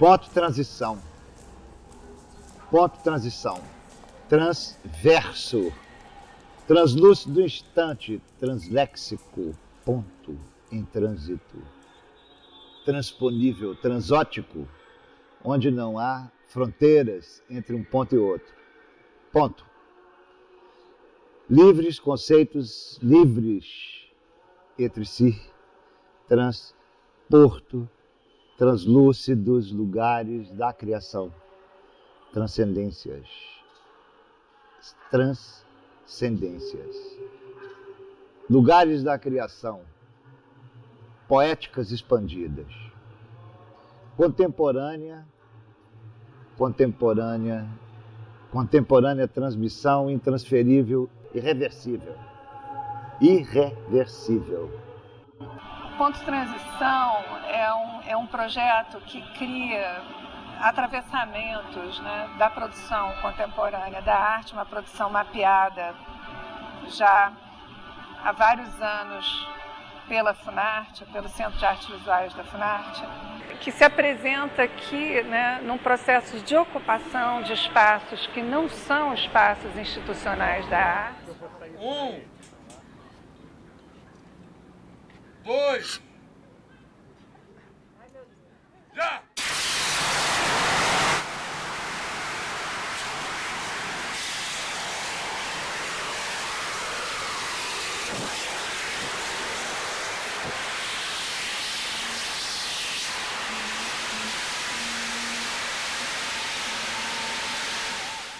Ponto transição. Ponto transição. Transverso. Translúcido instante. Transléxico. Ponto em trânsito. Transponível. Transótico. Onde não há fronteiras entre um ponto e outro. Ponto. Livres, conceitos livres entre si. Transporto. Translúcidos lugares da criação. Transcendências. Transcendências. Lugares da criação. Poéticas expandidas. Contemporânea transmissão intransferível, irreversível. Irreversível. Ponto Transição é um projeto que cria atravessamentos, né, da produção contemporânea, da arte, uma produção mapeada já há vários anos pela Funarte, pelo Centro de Artes Visuais da Funarte, que se apresenta aqui, né, num processo de ocupação de espaços que não são espaços institucionais da arte. 1, 2, já!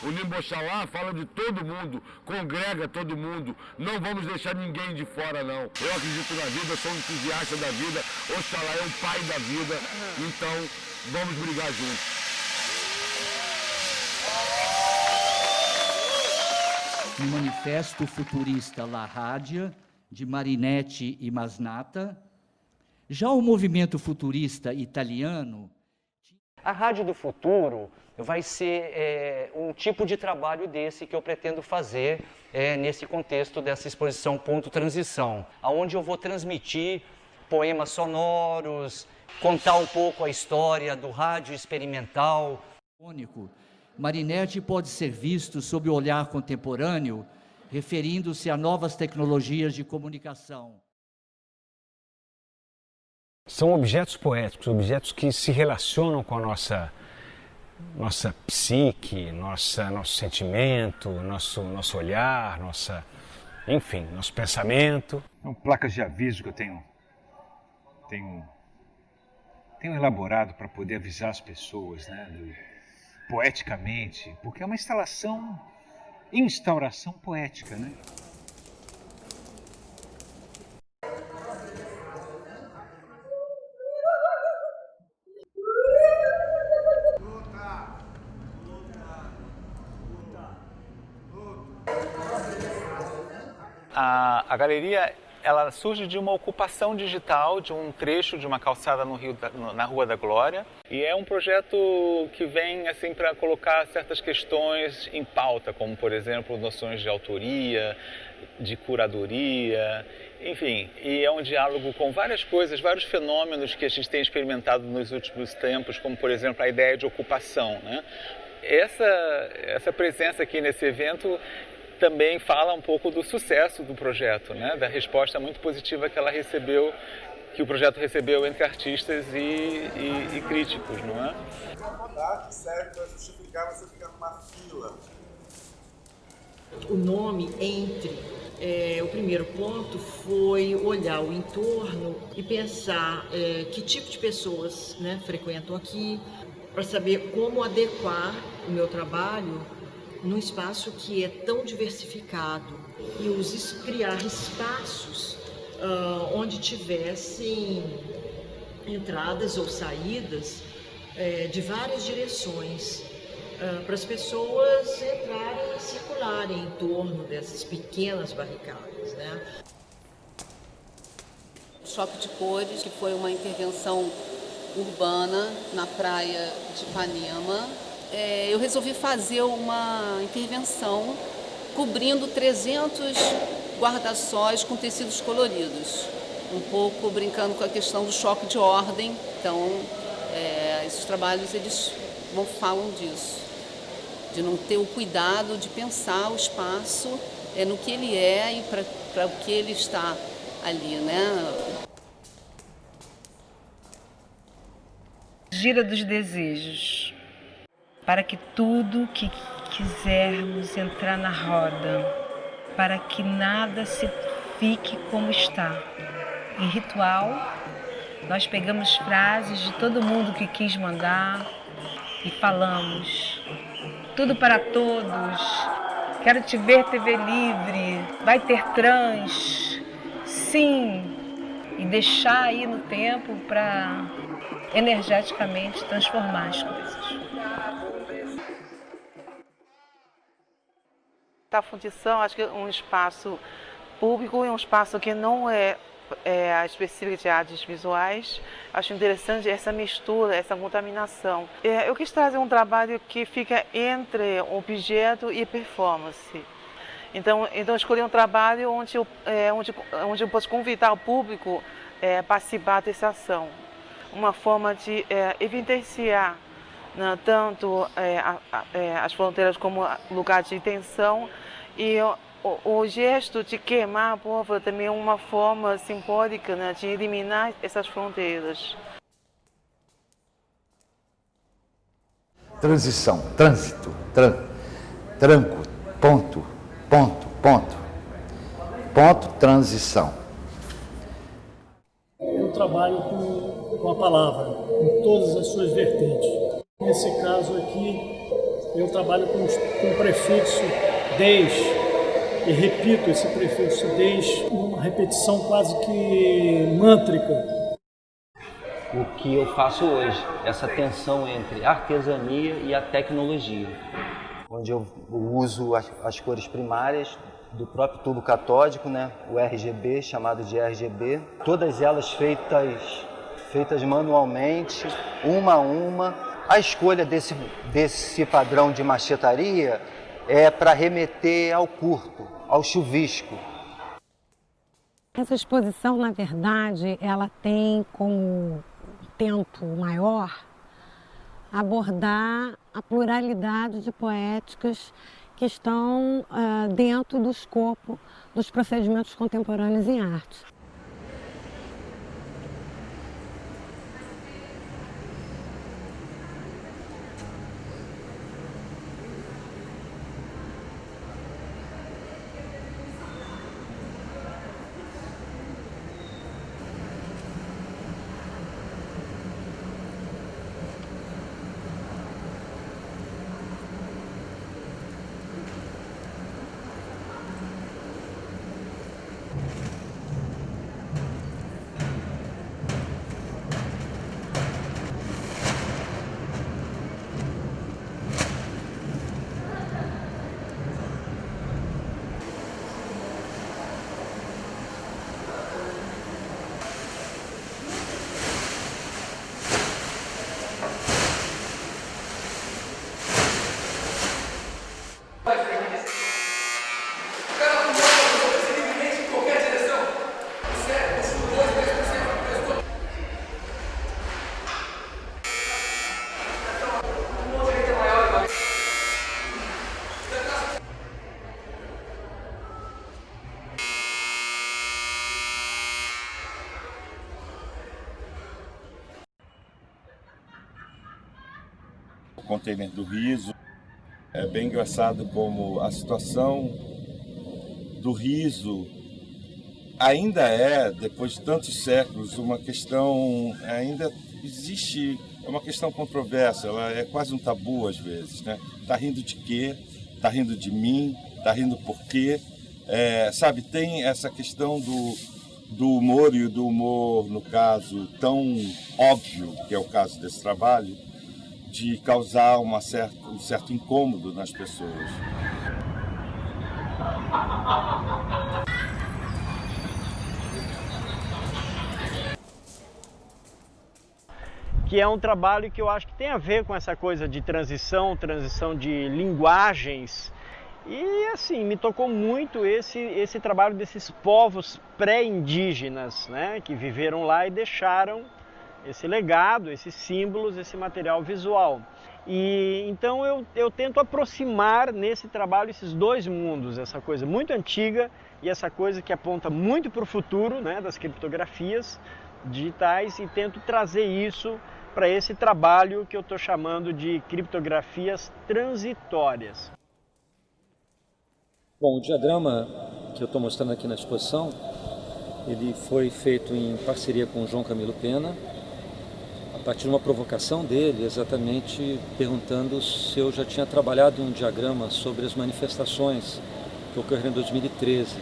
O Limbo Oxalá fala de todo mundo, congrega todo mundo, não vamos deixar ninguém de fora não. Eu acredito na vida, sou um entusiasta da vida, Oxalá é o pai da vida, então vamos brigar juntos. No Manifesto Futurista La Rádia, de Marinetti e Masnata, já o movimento futurista italiano... A Rádio do Futuro vai ser um tipo de trabalho desse que eu pretendo fazer nesse contexto dessa exposição Ponto Transição, onde eu vou transmitir poemas sonoros, contar um pouco a história do rádio experimental. Marinetti pode ser visto sob o olhar contemporâneo, referindo-se a novas tecnologias de comunicação. São objetos poéticos, objetos que se relacionam com a nossa psique, nosso sentimento, nosso olhar, enfim, nosso pensamento. São placas de aviso que eu tenho elaborado para poder avisar as pessoas, né, poeticamente, porque é uma instauração poética, né? A galeria, ela surge de uma ocupação digital de um trecho de uma calçada na Rua da Glória, e é um projeto que vem assim para colocar certas questões em pauta, como por exemplo noções de autoria, de curadoria, enfim, e é um diálogo com várias coisas, vários fenômenos que a gente tem experimentado nos últimos tempos, como por exemplo a ideia de ocupação, né? Essa presença aqui nesse evento também fala um pouco do sucesso do projeto, né? Da resposta muito positiva que o projeto recebeu entre artistas e críticos, não é? Que serve para justificar você ficar numa fila. O nome Entre, o primeiro ponto foi olhar o entorno e pensar que tipo de pessoas, né, frequentam aqui, para saber como adequar o meu trabalho num espaço que é tão diversificado e criar espaços onde tivessem entradas ou saídas de várias direções para as pessoas entrarem e circularem em torno dessas pequenas barricadas, né? Choque de Cores, que foi uma intervenção urbana na praia de Ipanema. Eu resolvi fazer uma intervenção cobrindo 300 guarda-sóis com tecidos coloridos, um pouco brincando com a questão do choque de ordem. Então, Esses trabalhos eles falam disso, de não ter o cuidado de pensar o espaço no que ele é e para o que ele está ali, né? Gira dos desejos, para que tudo que quisermos entrar na roda, para que nada se fique como está. Em ritual, nós pegamos frases de todo mundo que quis mandar e falamos: tudo para todos, quero te ver TV livre, vai ter trans, sim, e deixar aí no tempo para energeticamente transformar as coisas. A fundição, acho que é um espaço público e um espaço que não é específico de artes visuais. Acho interessante essa mistura, essa contaminação. Eu quis trazer um trabalho que fica entre objeto e performance. Então escolhi um trabalho onde eu posso convidar o público a participar dessa ação. Uma forma de evidenciar, né, tanto as fronteiras como lugar de tensão, e o gesto de queimar a pólvora também é uma forma simbólica, né, de eliminar essas fronteiras. Transição, trânsito, tranco, ponto, transição. Eu trabalho com a palavra, em todas as suas vertentes. Nesse caso aqui, eu trabalho com o prefixo des, e repito esse prefixo des, uma repetição quase que mântrica. O que eu faço hoje, essa tensão entre a artesania e a tecnologia, onde eu uso as cores primárias do próprio tubo catódico, né, o RGB, chamado de RGB, todas elas feitas manualmente, uma a uma. A escolha desse padrão de machetaria é para remeter ao curto, ao chuvisco. Essa exposição, na verdade, ela tem como intento maior abordar a pluralidade de poéticas que estão dentro do escopo dos procedimentos contemporâneos em arte. Container do riso. É bem engraçado como a situação do riso ainda é, depois de tantos séculos, uma questão, ainda existe, é uma questão controversa, ela é quase um tabu às vezes, né? Tá rindo de quê? Tá rindo de mim? Tá rindo por quê? Sabe, tem essa questão do humor, e do humor, no caso, tão óbvio, que é o caso desse trabalho, de causar um certo incômodo nas pessoas. Que é um trabalho que eu acho que tem a ver com essa coisa de transição de linguagens. E assim, me tocou muito esse trabalho desses povos pré-indígenas, né, que viveram lá e deixaram esse legado, esses símbolos, esse material visual. E então eu tento aproximar nesse trabalho esses dois mundos, essa coisa muito antiga e essa coisa que aponta muito para o futuro, né, das criptografias digitais, e tento trazer isso para esse trabalho que eu estou chamando de criptografias transitórias. Bom, o diagrama que eu estou mostrando aqui na exposição, ele foi feito em parceria com o João Camilo Pena, a partir de uma provocação dele, exatamente perguntando se eu já tinha trabalhado um diagrama sobre as manifestações que ocorreram em 2013,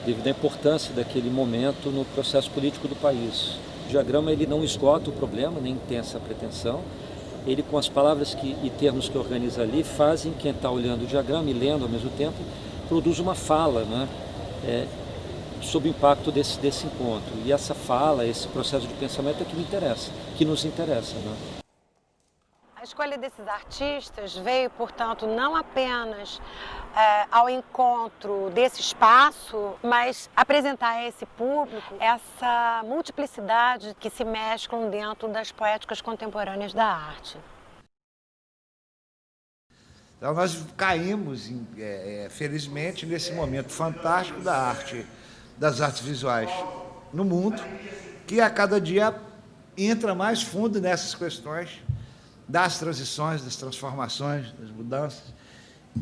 devido à importância daquele momento no processo político do país. O diagrama ele não esgota o problema, nem tem essa pretensão. Ele, com as palavras e termos que organiza ali, fazem quem está olhando o diagrama e lendo ao mesmo tempo, produz uma fala, né? Sob o impacto desse encontro. E essa fala, esse processo de pensamento é que me interessa, que nos interessa, né? A escolha desses artistas veio, portanto, não apenas ao encontro desse espaço, mas apresentar a esse público essa multiplicidade que se mesclam dentro das poéticas contemporâneas da arte. Então nós caímos, felizmente, nesse momento fantástico da arte, das artes visuais no mundo, que a cada dia entra mais fundo nessas questões das transições, das transformações, das mudanças.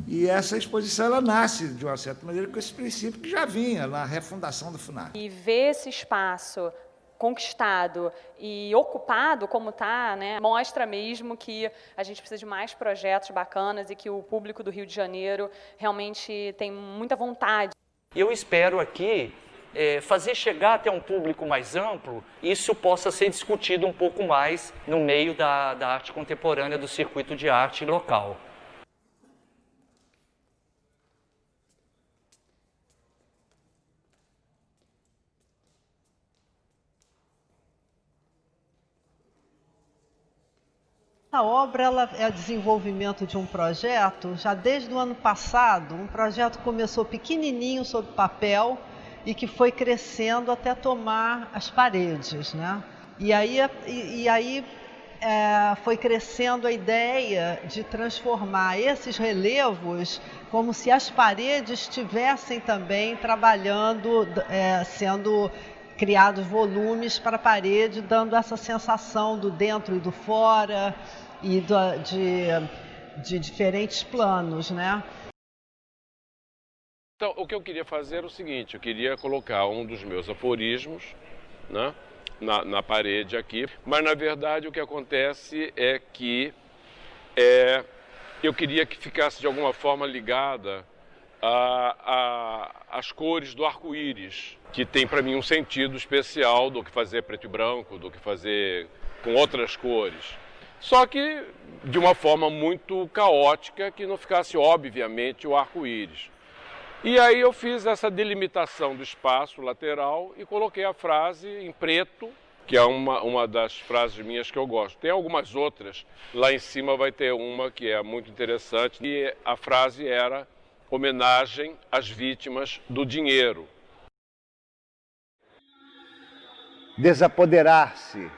E essa exposição ela nasce, de uma certa maneira, com esse princípio que já vinha na refundação do FUNAC. E ver esse espaço conquistado e ocupado como está, né, mostra mesmo que a gente precisa de mais projetos bacanas e que o público do Rio de Janeiro realmente tem muita vontade. Eu espero aqui fazer chegar até um público mais amplo, isso possa ser discutido um pouco mais no meio da arte contemporânea, do circuito de arte local. A obra ela é o desenvolvimento de um projeto, já desde o ano passado, um projeto que começou pequenininho sobre papel e que foi crescendo até tomar as paredes, né? E aí foi crescendo a ideia de transformar esses relevos como se as paredes estivessem também trabalhando, sendo criados volumes para a parede, dando essa sensação do dentro e do fora e de diferentes planos, né? Então, o que eu queria fazer era o seguinte, eu queria colocar um dos meus aforismos, né, na parede aqui, mas na verdade o que acontece é que eu queria que ficasse de alguma forma ligada às cores do arco-íris, que tem para mim um sentido especial do que fazer preto e branco, do que fazer com outras cores. Só que de uma forma muito caótica, que não ficasse obviamente o arco-íris. E aí eu fiz essa delimitação do espaço lateral e coloquei a frase em preto, que é uma das frases minhas que eu gosto. Tem algumas outras, lá em cima vai ter uma que é muito interessante, e a frase era homenagem às vítimas do dinheiro. Desapoderar-se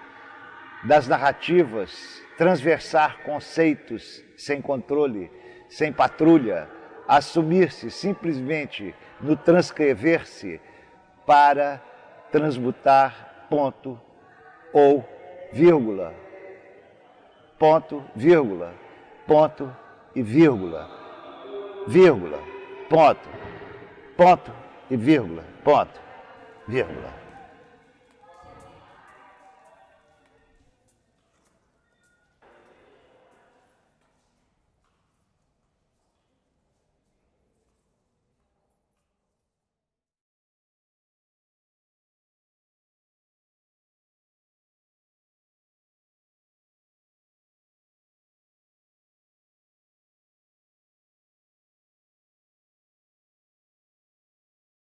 das narrativas, transversar conceitos sem controle, sem patrulha, assumir-se simplesmente no transcrever-se para transmutar ponto ou vírgula, ponto, vírgula, ponto e vírgula, vírgula, ponto, ponto e vírgula, ponto, vírgula.